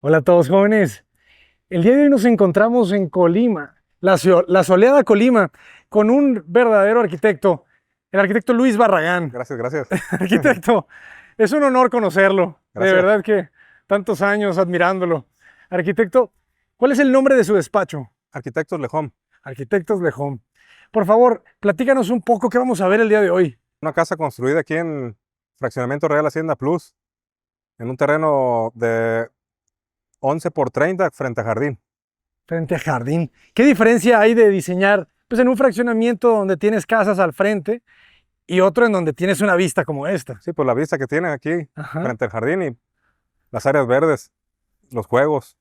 Hola a todos jóvenes. El día de hoy nos encontramos en Colima, la soleada Colima, con un verdadero arquitecto, el arquitecto Luis Barragán. Gracias, gracias. Arquitecto, es un honor conocerlo. De Gracias. verdad que tantos años admirándolo. Arquitecto, ¿cuál es el nombre de su despacho? Arquitectos Lejón. Arquitectos Lejón. Por favor, platícanos un poco qué vamos a ver el día de hoy. Una casa construida aquí en Fraccionamiento Real Hacienda Plus, en un terreno de 11 por 30 frente a jardín. Frente a jardín. ¿Qué diferencia hay de diseñar pues, en un fraccionamiento donde tienes casas al frente y otro en donde tienes una vista como esta? Sí, pues la vista que tienen aquí Ajá. frente al jardín y las áreas verdes, los juegos.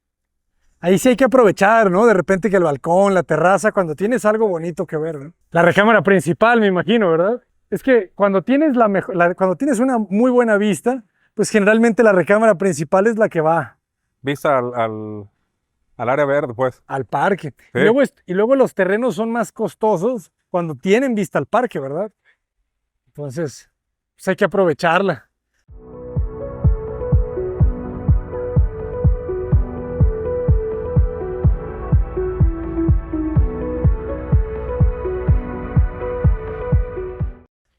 Ahí sí hay que aprovechar, ¿no? De repente que el balcón, la terraza, cuando tienes algo bonito que ver, ¿no? La recámara principal, me imagino, ¿verdad? Es que cuando tienes, cuando tienes una muy buena vista, pues generalmente la recámara principal es la que va Vista al área verde, pues. al parque. Sí. Y luego los terrenos son más costosos cuando tienen vista al parque, ¿verdad? Entonces, pues hay que aprovecharla.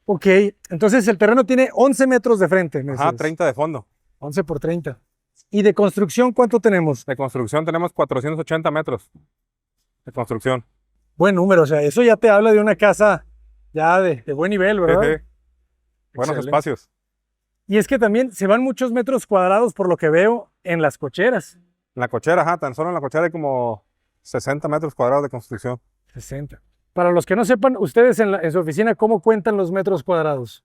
Ok, entonces el terreno tiene 11 metros de frente, me Ajá, dices. 30 de fondo. 11 por 30. ¿Y de construcción cuánto tenemos? De construcción tenemos 480 metros de construcción. Buen número, o sea, eso ya te habla de una casa ya de buen nivel, Sí, ¿verdad? sí. Buenos Excelente. espacios. Y es que también se van muchos metros cuadrados por lo que veo en las cocheras. En la cochera, ajá, tan solo en la cochera hay como 60 metros cuadrados de construcción. 60. Para los que no sepan, ustedes en su oficina, ¿cómo cuentan los metros cuadrados?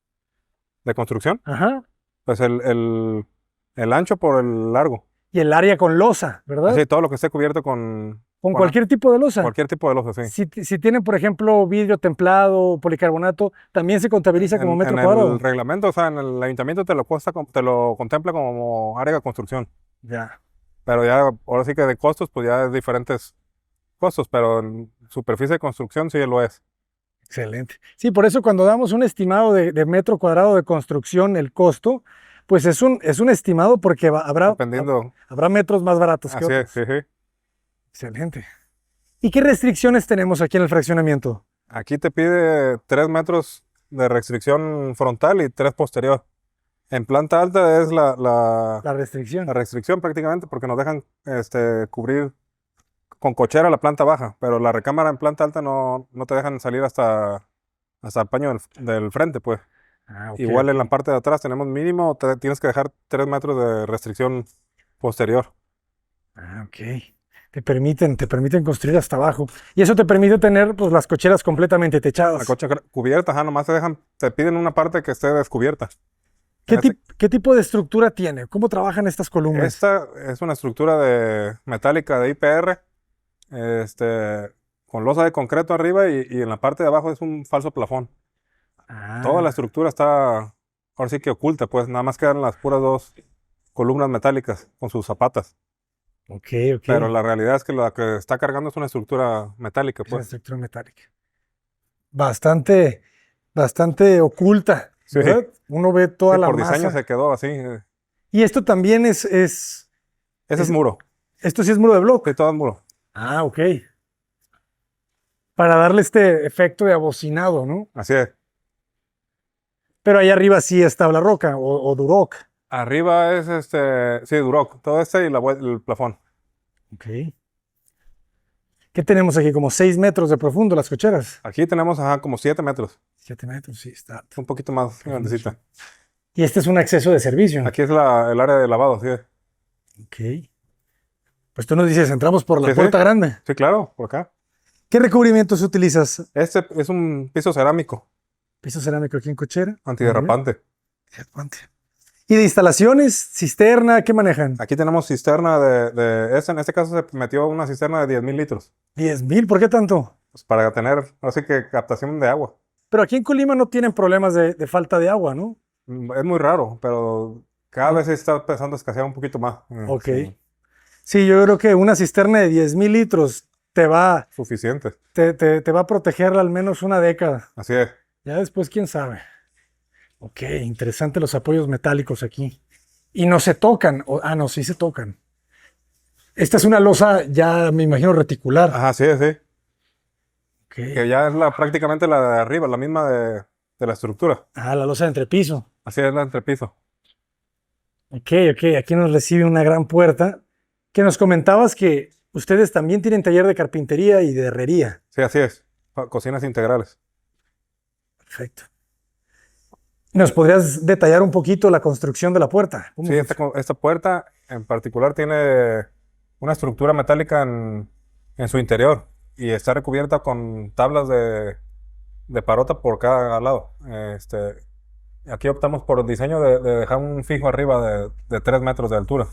¿De construcción? Ajá. Pues el ancho por el largo. Y el área con losa, ¿verdad? Así, todo lo que esté cubierto con Con cualquier tipo de losa. cualquier tipo de losa, sí. Si tienen, por ejemplo, vidrio templado, policarbonato, también se contabiliza como metro En cuadrado. el reglamento, o sea, en el ayuntamiento te lo contempla como área de construcción. Ya. Pero ya, ahora sí que de costos, pues ya es diferentes costos, pero en superficie de construcción sí lo es. Excelente. Sí, por eso cuando damos un estimado de metro cuadrado de construcción, el costo, pues es un estimado porque Dependiendo, habrá metros más baratos que así es, otros. sí, sí. Excelente. ¿Y qué restricciones tenemos aquí en el fraccionamiento? Aquí te pide 3 metros de restricción frontal y 3 posterior. En planta alta es La restricción. la restricción prácticamente porque nos dejan cubrir con cochera la planta baja, pero la recámara en planta alta no te dejan salir hasta el paño del frente, pues. Ah, ok, Igual en la ok. parte de atrás tenemos mínimo, tienes que dejar 3 metros de restricción posterior. Ah, ok. Te permiten construir hasta abajo. Y eso te permite tener pues, las cocheras completamente La techadas. cocha cubierta, ajá, nomás te piden una parte que esté descubierta. En este- ¿Qué tipo de estructura tiene? ¿Cómo trabajan estas columnas? esta es una estructura metálica de IPR, con losa de concreto arriba y en la parte de abajo es un falso plafón. Toda la Ah, estructura está, ahora sí que oculta, pues nada más quedan las puras dos columnas metálicas con sus zapatas. ok, ok. Pero la realidad es que la que está cargando es una estructura metálica, Es una pues. estructura metálica. Bastante oculta, Sí, ¿verdad? Uno ve toda sí, la por diseño masa. se quedó así. Y esto también Ese es muro. esto sí es muro de Sí, bloque. todo es muro. Ah, ok. Para darle este efecto de abocinado, ¿no? Así es. Pero ahí arriba sí es tabla roca o duroc. Arriba es sí, Duroc. Todo y el plafón. Ok. ¿Qué tenemos aquí? Como 6 metros de profundo las cocheras. Aquí tenemos, ajá, como 7 metros. 7 metros, sí, está. Un poquito más grandecita. Y este es un acceso de servicio. Aquí es el área de lavado, sí. Ok. Pues tú nos dices, entramos por la Sí, sí. puerta grande. Sí, claro, por acá. ¿Qué recubrimientos utilizas? Este es un piso cerámico, Piso cerámico aquí en cochera. antiderrapante. Derrapante. ¿Y de instalaciones? ¿Cisterna? ¿Qué manejan? Aquí tenemos cisterna en este caso se metió una cisterna de 10,000 litros. 10,000, ¿por qué tanto? Pues para tener, así que captación de agua. Pero aquí en Colima no tienen problemas de falta de agua, ¿no? Es muy raro, pero cada No. vez está empezando a escasear un poquito más. Ok. Sí, Sí, yo creo que una cisterna de 10,000 litros suficiente. te va a proteger al menos una década. Así es. Ya después, quién sabe. Ok, interesante los apoyos metálicos aquí. Y no se tocan. No, sí se tocan. Esta es una losa ya, me imagino, reticular. Ajá, sí, sí. Ok. Que ya es prácticamente la de arriba, la misma de la estructura. Ah, la losa de entrepiso. Así es la entrepiso. Ok, ok. Aquí nos recibe una gran puerta. Que nos comentabas que ustedes también tienen taller de carpintería y de herrería. Sí, así es. Cocinas integrales. Perfecto. ¿Nos podrías detallar un poquito la construcción de la puerta? ¿Cómo Sí, funciona? esta puerta en particular tiene una estructura metálica en su interior y está recubierta con tablas de parota por cada lado. Aquí optamos por el diseño de dejar un fijo arriba de 3 metros de altura,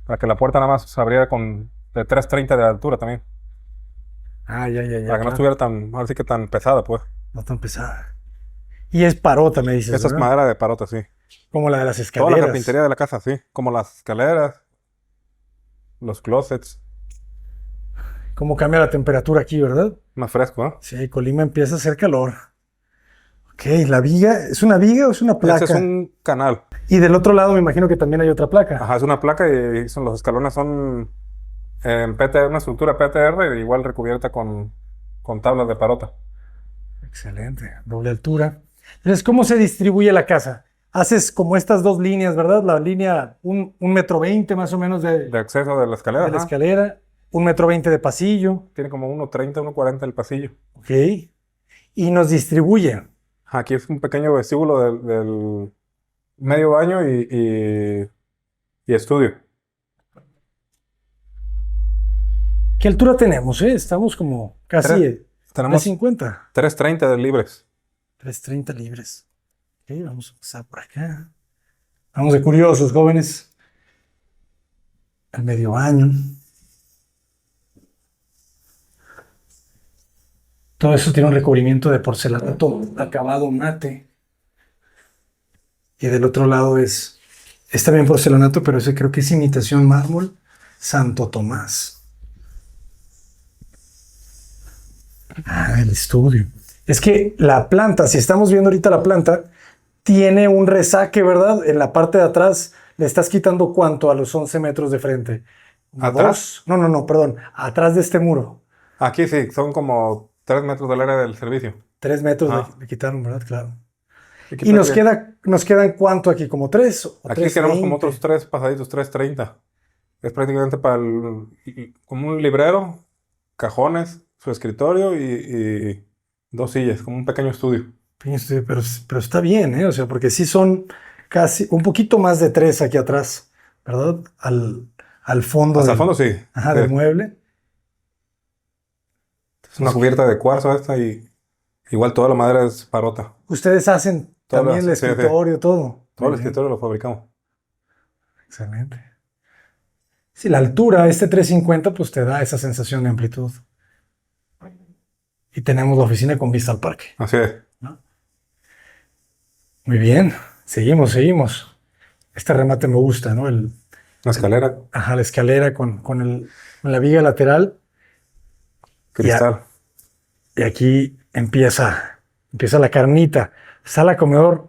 para que la puerta nada más se abriera de 3,30 de altura también, Ah, ya, ya, ya, para que no claro. estuviera ahora sí que tan pesada, pues. No tan pesada. Y es parota, me dices, Esta es ¿verdad? madera de parota, sí. Como la de las Toda la escaleras. carpintería de la casa, sí, como las escaleras, los closets, Cómo cambia la temperatura aquí, ¿verdad? más fresco, ¿no? Sí, Colima empieza a hacer calor. Ok, la viga, ¿es una viga o es una Este es placa? un canal. Y del otro lado me imagino que también hay otra placa. Ajá, es una placa y los escalones son en PTR, una estructura PTR, igual recubierta con tablas de parota. Excelente, doble altura. Entonces, ¿cómo se distribuye la casa? Haces como estas dos líneas, ¿verdad? La línea 1,20 m más o menos de De acceso de la escalera, la ajá. escalera, 1,20 m de pasillo, Tiene como 1,30, 1,40 el pasillo. ok. Y nos distribuye. Aquí es un pequeño vestíbulo del medio baño y estudio. ¿Qué altura tenemos, eh? Estamos como casi Tenemos 3,50. 3,30 de libres. 3,30 libres. Ok, vamos a pasar por acá. Vamos de curiosos, jóvenes. El medio baño. Todo eso tiene un recubrimiento de porcelanato acabado mate. Y del otro lado es también porcelanato, pero ese creo que es imitación mármol Santo Tomás. Ah, el estudio. Es que la planta, si estamos viendo ahorita la planta, tiene un resaque, ¿verdad? En la parte de atrás le estás quitando ¿cuánto a los 11 metros de frente? ¿Atrás? No, perdón. Atrás de este muro. Aquí sí, son como 3 metros del área del servicio. 3 metros Ah. le quitaron, ¿verdad? Claro. Aquí Y nos quedan ¿cuánto aquí? ¿Como 3 o Aquí queremos como 3,20? otros 3 pasaditos, 3,30. Es prácticamente como un librero, cajones, su escritorio y 2 sillas, como un pequeño estudio. Fíjense, pero está bien, ¿eh? O sea, porque sí son casi un poquito más de 3 aquí atrás, ¿verdad? Al fondo, Hasta el fondo sí. ajá, Sí. del mueble. Es una cubierta de cuarzo esta y igual toda la madera es parota. Ustedes hacen también el Sí, sí. escritorio, todo. Todo Muy el bien, escritorio lo fabricamos. excelente. Sí, la altura, este 350, pues te da esa sensación de amplitud. Y tenemos la oficina con vista al parque. Así es. Muy bien, seguimos. Este remate me gusta, ¿no? La escalera, Ajá, la escalera con la viga lateral. cristal. Y aquí empieza la carnita. Sala, comedor,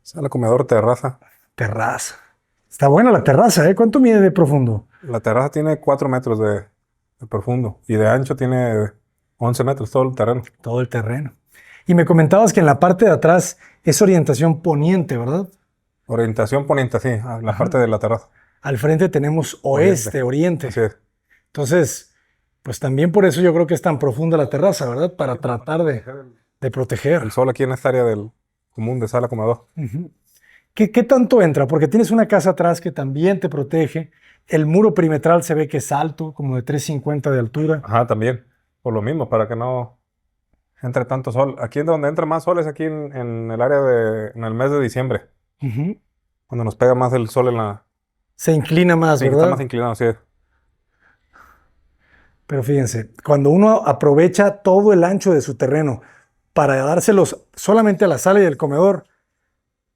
Sala, comedor, terraza. terraza. Está buena la terraza, ¿eh? ¿Cuánto mide de profundo? La terraza tiene 4 metros de profundo y de ancho tiene 11 metros todo el terreno. Todo el terreno. Y me comentabas que en la parte de atrás es orientación poniente, ¿verdad? Orientación poniente, sí, a la parte de la terraza. Al frente tenemos oeste, oriente. Así es. Entonces, pues también por eso yo creo que es tan profunda la terraza, ¿verdad? Para tratar de proteger. El sol aquí en esta área del común de sala, comedor. Ujú. ¿Qué tanto entra? Porque tienes una casa atrás que también te protege. El muro perimetral se ve que es alto, como de 3,50 de altura. Ajá, también. Por lo mismo, para que no entre tanto sol. Aquí es donde entra más sol es aquí en el área en el mes de diciembre, Ujú. cuando nos pega más el sol en la... Se inclina más, Sí, que está ¿verdad? más inclinado, sí. Pero fíjense, cuando uno aprovecha todo el ancho de su terreno para dárselos solamente a la sala y el comedor,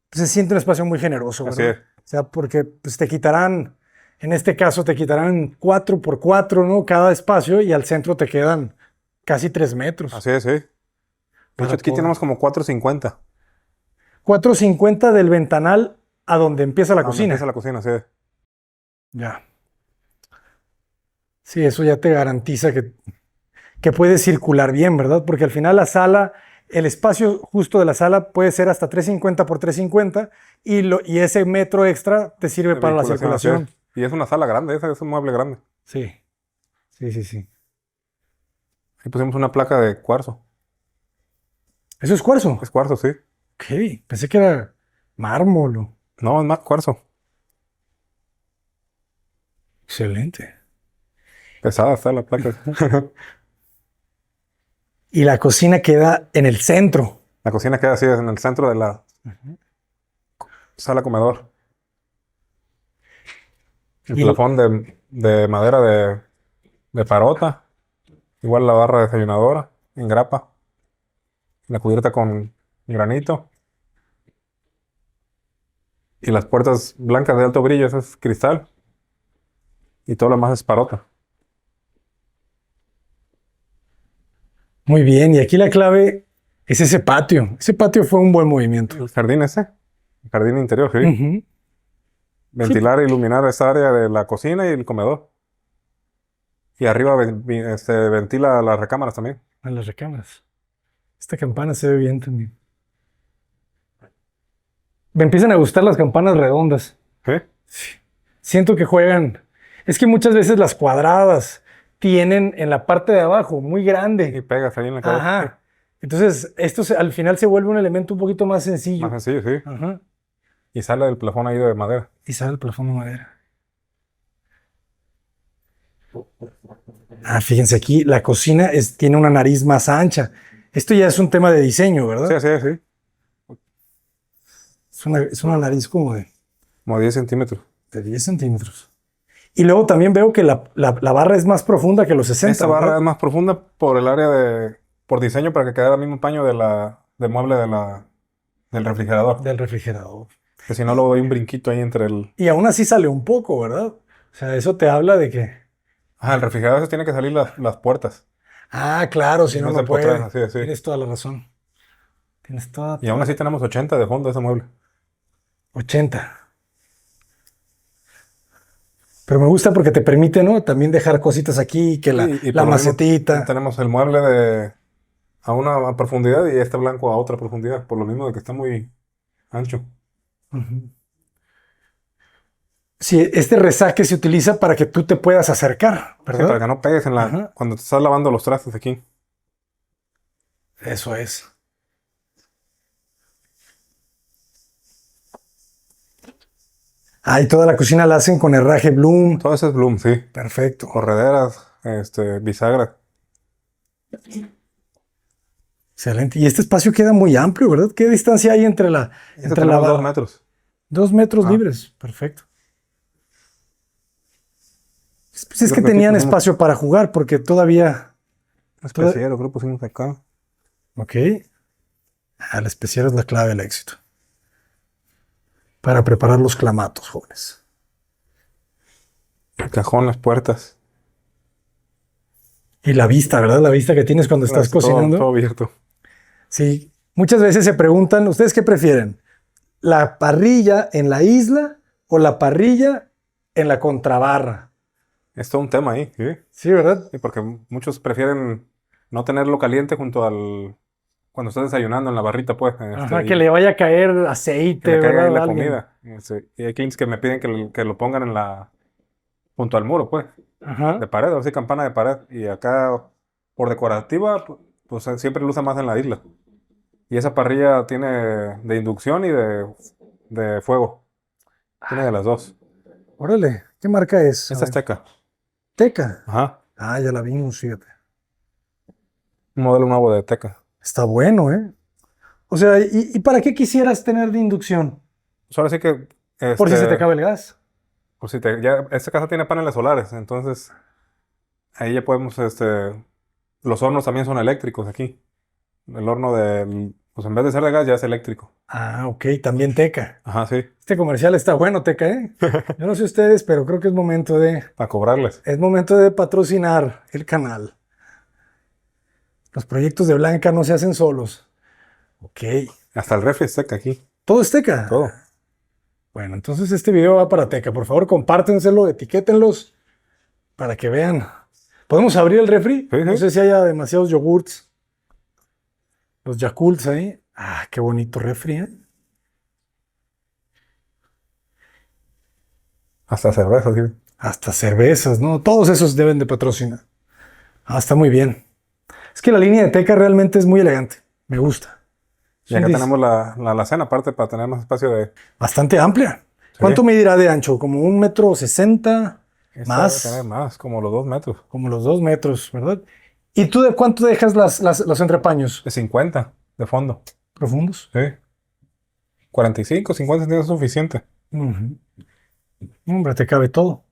pues se siente un espacio muy generoso, Así ¿verdad? es. O sea, porque pues, te quitarán, en este caso te quitarán 4x4, ¿no? Cada espacio y al centro te quedan casi 3 metros. Así es, sí. De Para hecho, aquí poder- tenemos como 4,50. 4,50 del ventanal a donde empieza la Donde cocina. empieza la cocina, sí. Ya. Sí, eso ya te garantiza que puedes circular bien, ¿verdad? Porque al final la sala, el espacio justo de la sala puede ser hasta 350 por 350 y ese metro extra te sirve De para la vinculación, así circulación. es. Y es una sala grande, ese es un mueble grande. Sí, sí, sí, sí. Ahí pusimos una placa de cuarzo. ¿Eso es cuarzo? Es cuarzo, sí. Ok, pensé que era mármol. No, es más cuarzo. Excelente. Pesada está la placa. Y la cocina queda en el centro. La cocina queda así, en el centro de la sala comedor. El Y plafón de madera de parota. Igual la barra desayunadora en grapa. La cubierta con granito. Y las puertas blancas de alto brillo, eso es cristal. Y todo lo demás es parota. muy bien, y aquí la clave es ese patio. Ese patio fue un buen movimiento. El jardín ese, el jardín interior, sí. Ujú. Ventilar e iluminar esa área de la cocina y el comedor. Y arriba ventila las recámaras también. A las recámaras. Esta campana se ve bien también. Me empiezan a gustar las campanas redondas. ¿Sí? Siento que juegan. Es que muchas veces las cuadradas tienen en la parte de abajo muy Y grande. pegas ahí en la cabeza. Ajá. Entonces, al final se vuelve un elemento un poquito más sencillo. Más sencillo, sí. Ajá. Y sale del plafón ahí de madera. Y sale el plafón de madera. Ah, fíjense aquí, la cocina tiene una nariz más ancha. Esto ya es un tema de diseño, Sí, ¿verdad? sí, sí. Es una nariz como Como 10 centímetros. de 10 centímetros. Y luego también veo que la barra es más profunda que los 60. Esta barra ¿verdad? es más profunda por el área por diseño para que quede el mismo paño del mueble del refrigerador. Del refrigerador. Que si no, luego hay un brinquito ahí entre el... Y aún así sale un poco, ¿verdad? O sea, eso te habla de que... Ajá, el refrigerador se tiene que salir las puertas. Ah, claro, si no, No no se puede. potran, así, así. Tienes toda la razón. Tienes toda... Y aún así tenemos 80 de fondo de ese mueble. 80. Pero me gusta porque te permite, ¿no? También dejar cositas aquí, que la Y por la lo mismo macetita. tenemos el mueble a una profundidad y este blanco a otra profundidad. Por lo mismo de que está muy ancho. Ujú. Sí, este resaque se utiliza para que tú te puedas acercar, Sí, para ¿verdad? que no pegues Ajá. cuando te estás lavando los trastes aquí. Eso es. Ah, y toda la cocina la hacen con herraje Bloom. Todo eso es Bloom, sí. Perfecto. Correderas, bisagras. Excelente. Y este espacio queda muy amplio, ¿verdad? ¿Qué distancia hay entre la Tenemos 2 barra? metros. 2 metros Ah. libres. Perfecto. Pues es Creo que que aquí tenían pusimos- espacio para jugar porque todavía... Especiero, creo que pusimos acá. Ok. El especial es la clave del éxito. Para preparar los clamatos, jóvenes. El cajón, las puertas. Y la vista, ¿verdad? La vista que tienes cuando estás Todo- cocinando. Todo abierto. Sí. Muchas veces se preguntan, ¿ustedes qué prefieren? ¿La parrilla en la isla o la parrilla en la contrabarra? Es todo un tema ahí, ¿sí? Sí, ¿verdad? Sí, porque muchos prefieren no tenerlo caliente cuando estás desayunando en la barrita, pues. Ajá, y que le vaya a caer que aceite, le caiga ¿verdad? ahí la a alguien. comida. Y hay clientes que me piden que lo pongan junto al muro, pues. Ajá. De pared, así campana de pared. Y acá, por decorativa, pues siempre lo usa más en la isla. Y esa parrilla tiene de inducción y de fuego. Tiene de las dos. Órale, ¿qué marca es? A Esta es ver. Teca. Teca. Ajá. Ah, ya la vimos, fíjate. Un modelo nuevo de Teca. Está bueno, ¿eh? O sea, ¿y para qué quisieras tener de inducción? Pues ahora sí que, Por si se te acaba el gas. pues esta casa tiene paneles solares, entonces ahí ya podemos, los hornos también son eléctricos aquí. El horno pues en vez de ser de gas ya es eléctrico. Ah, ok, también Teca. Ajá, sí, Este comercial está bueno, Teca, ¿eh? Yo no sé ustedes, pero creo que para cobrarles. es momento de patrocinar el canal. Los proyectos de Blanca no se hacen solos. Ok. Hasta el refri es Teca aquí, ¿Todo es Teca? todo. Bueno, entonces este video va para Teca. Por favor, compártenselo, etiquétenlos para que vean. ¿Podemos abrir el refri? Sí, sí. No sé si haya demasiados yogurts. Los Yakults ahí. Ah, qué bonito refri, ¿eh? Hasta cerveza, sí. Hasta cervezas, ¿no? Todos esos deben de patrocinar. Ah, está muy bien. Es que la línea de Teca realmente es muy elegante. Me gusta. Y acá tenemos la alacena, aparte, para tener más espacio de... Bastante amplia. Sí. ¿Cuánto medirá de ancho? ¿Como 1,60 m? Esta debe tener más, como los 2 metros. Como los 2 metros, ¿verdad? ¿Y tú de cuánto dejas los entrepaños? De 50 de fondo. ¿Profundos? Sí. 45, 50 centímetros es suficiente. Ujú. Hombre, te cabe todo.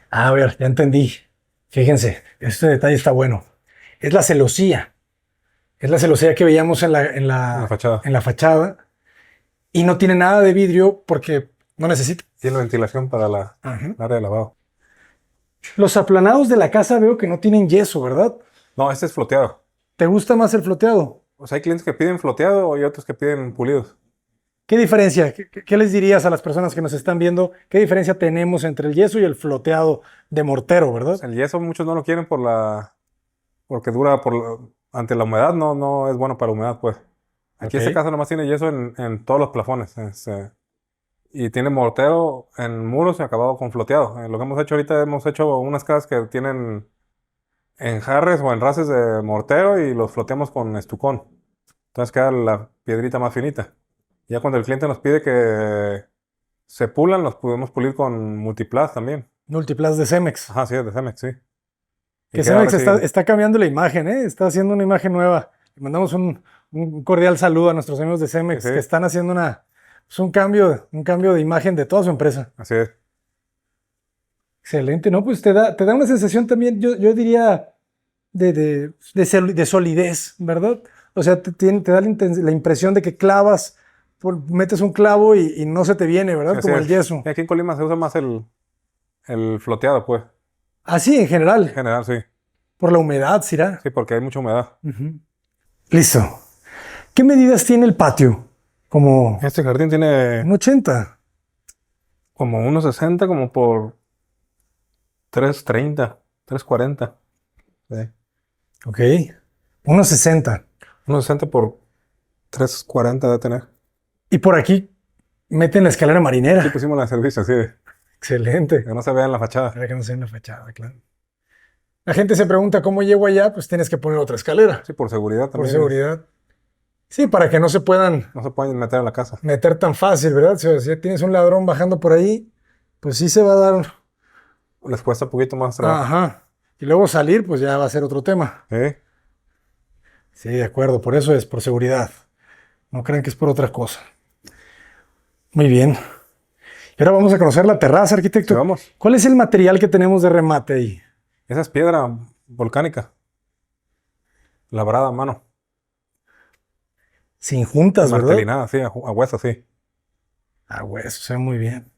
A ver, ya entendí. Fíjense, este detalle está bueno. Es la celosía. Es la celosía que veíamos en La fachada. en la fachada. Y no tiene nada de vidrio porque no necesita. Tiene ventilación para la Ajá. área de lavado. Los aplanados de la casa veo que no tienen yeso, ¿verdad? No, este es floteado. ¿Te gusta más el floteado? O sea, hay clientes que piden floteado y otros que piden pulidos. ¿Qué diferencia? ¿Qué les dirías a las personas que nos están viendo? ¿Qué diferencia tenemos entre el yeso y el floteado de mortero, verdad? El yeso muchos no lo quieren porque dura ante la humedad, no es bueno para la humedad, pues. Aquí Ok. esta casa nomás tiene yeso en todos los plafones. Y tiene mortero en muros y acabado con floteado. Lo que hemos hecho ahorita, hemos hecho unas casas que tienen enjarres o enraces de mortero y los floteamos con estucón. Entonces queda la piedrita más finita. Ya cuando el cliente nos pide que se pulan, los podemos pulir con Multiplast también. Multiplast de Cemex. Ajá, sí, es de Cemex, sí. Y Que queda Cemex ahora sí- está cambiando la imagen, ¿eh? Está haciendo una imagen nueva. Le mandamos un cordial saludo a nuestros amigos de Cemex Sí, sí. que están haciendo un cambio de imagen de toda su empresa. Así es. Excelente, ¿no? Pues te da una sensación también, yo diría, de solidez, ¿verdad? O sea, te da la impresión de que clavas, metes un clavo y no se te viene, ¿verdad? Sí, así Como es. el yeso. Y aquí en Colima se usa más el floteado, pues. Así, en En general, general, sí. por la humedad, ¿será? Sí, porque hay mucha humedad. Ujú. Listo. ¿Qué medidas tiene el patio? Como Este jardín tiene un 80. como 1,60 como por 3,30, 3,40. Sí. Ok. 1,60. 1,60 por 3,40 debe tener. Y por aquí meten la escalera Sí, marinera. pusimos la servicio, así, Excelente. que no se vea en la fachada. Para que no sea en la fachada, claro. La gente se pregunta cómo llego allá, pues tienes que poner otra escalera, Sí, por seguridad por también. seguridad. Sí, para que no se puedan No se pueden meter en la casa. meter tan fácil, ¿verdad? Si tienes un ladrón bajando por ahí, pues sí se va a dar. Les cuesta un poquito más trabajo. Ajá. Y luego salir, pues ya va a ser otro tema. Sí. Sí, de acuerdo, por eso es, por seguridad. No crean que es por otra cosa. Muy bien. Y ahora vamos a conocer la terraza, arquitecto. Sí, vamos. ¿Cuál es el material que tenemos de remate ahí? Esa es piedra volcánica. Labrada a mano. Sin juntas, ¿verdad? Martelinada, sí, a hueso, sí. Ah, güey, eso se ve muy bien.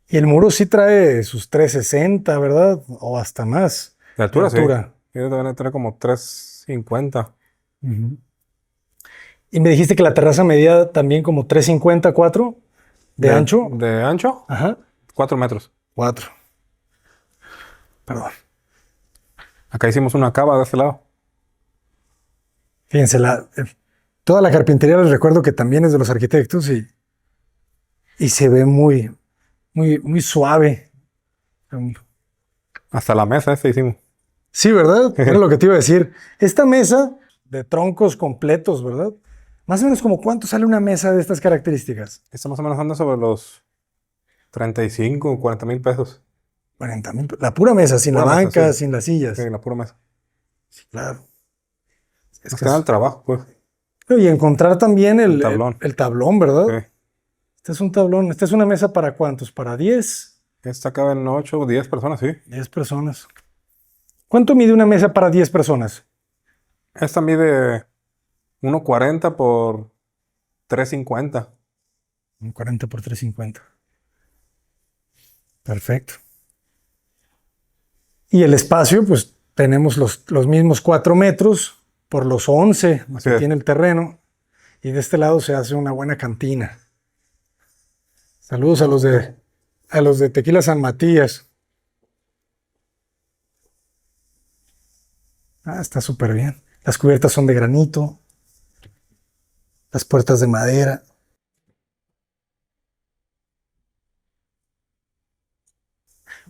Y el muro sí trae sus 360, ¿verdad? O hasta más. De altura, De altura. sí. Deben tener como 3,50. Ujú. Y me dijiste que la terraza medía también como 350, 4 de ancho. De ancho, Ajá. 4 metros. 4. Perdón. Acá hicimos una cava de este lado. Fíjense, toda la carpintería les recuerdo que también es de los arquitectos y se ve muy suave. Hasta la mesa esta hicimos. Sí, ¿verdad? Era lo que te iba a decir. Esta mesa de troncos completos, ¿verdad? Más o menos como cuánto sale una mesa de estas características. Esta más o menos anda sobre los 35, 40 mil pesos. 40,000. La pura mesa, sin Pura la mesa, banca, sí. sin las sillas. Sí, la pura mesa. Sí, claro. Es Nos que queda el trabajo, pues. y encontrar también El tablón. el tablón, ¿verdad? Sí. Este es un tablón. Esta es una mesa para ¿cuántos? ¿Para 10? Esta cabe en 8 o 10 personas, sí. 10 personas. ¿Cuánto mide una mesa para 10 personas? Esta mide 1,40 por 3,50. Un 40 por 350. Perfecto. Y el espacio, pues tenemos los mismos 4 metros por los 11 Así que es. tiene el terreno. Y de este lado se hace una buena cantina. Saludos a los de Tequila San Matías. Ah, está súper bien. Las cubiertas son de granito, las puertas de madera.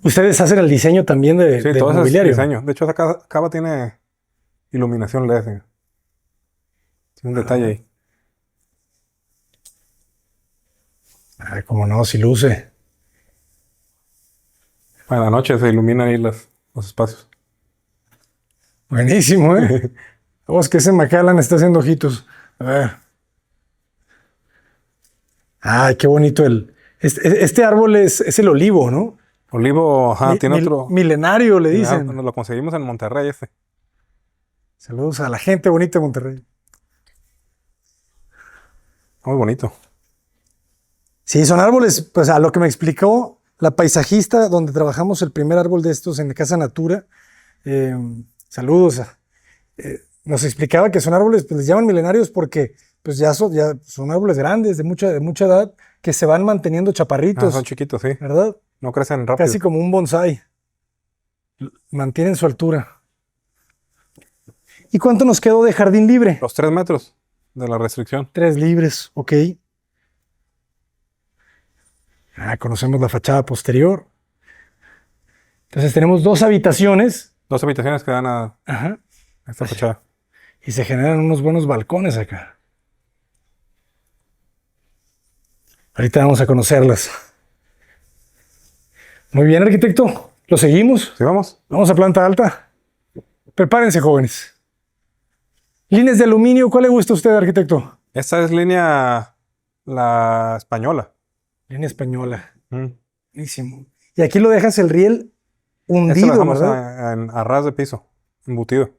Ustedes hacen el diseño también Sí, del todo ese es mobiliario. diseño. De hecho, esa cava tiene iluminación LED. Tiene un detalle ahí. Ay, cómo no, si luce. A la noche se iluminan ahí los espacios. Buenísimo, ¿eh? Vos que ese Macallan está haciendo ojitos. A ver. Ay, qué bonito este árbol es el olivo, ¿no? Olivo, ajá, tiene otro. Milenario, le dicen. Nos lo conseguimos en Monterrey ese. Saludos a la gente bonita de Monterrey. Muy bonito. Sí, son árboles, pues a lo que me explicó la paisajista donde trabajamos el primer árbol de estos en Casa Natura. eh, saludos. Nos explicaba que son árboles, pues les llaman milenarios porque pues ya son árboles grandes, de mucha edad, que se van manteniendo chaparritos, Son chiquitos, sí. ¿verdad? No crecen rápido. Casi como un bonsái. Mantienen su altura. ¿Y cuánto nos quedó de jardín libre? Los 3 metros de la restricción. 3 libres, ok. Conocemos la fachada posterior. Entonces tenemos 2 habitaciones. 2 habitaciones que dan a Ajá. esta fachada. Y se generan unos buenos balcones acá. Ahorita vamos a conocerlas. Muy bien, arquitecto. ¿Lo seguimos? ¿Sí vamos? Vamos a planta alta. Prepárense, jóvenes. Líneas de aluminio, ¿cuál le gusta a usted, arquitecto? Esta es línea la española. Línea española. Mm. Buenísimo. Y aquí lo dejas el riel Este lo hundido, dejamos ¿verdad? a ras de piso, embutido.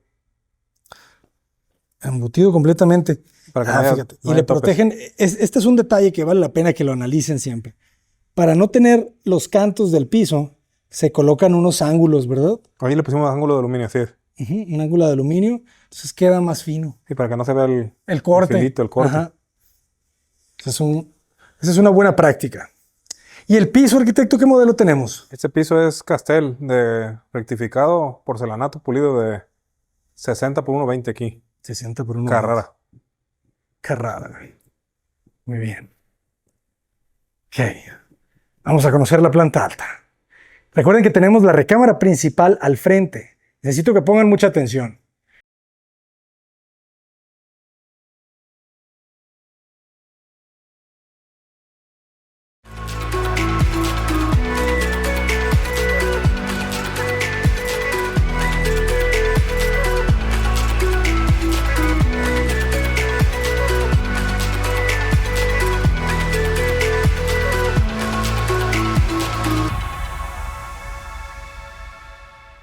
Embutido completamente. Para que no haya- Fíjate. no Y haya le topes. protegen. Este es un detalle que vale la pena que lo analicen siempre. Para no tener los cantos del piso, se colocan unos ángulos, ¿verdad? Ahí le pusimos ángulo de aluminio, sí. Ujú, un ángulo de aluminio. Entonces queda más fino. Sí, para que no se vea El corte. el filito, el corte. Ajá. Esa es una buena práctica. ¿Y el piso, arquitecto, qué modelo tenemos? Este piso es Castel de rectificado porcelanato pulido de 60 por 1.20 aquí. 60 por 1. Carrara. Carrara, güey. Muy bien. Ok. Vamos a conocer la planta alta. Recuerden que tenemos la recámara principal al frente. Necesito que pongan mucha atención.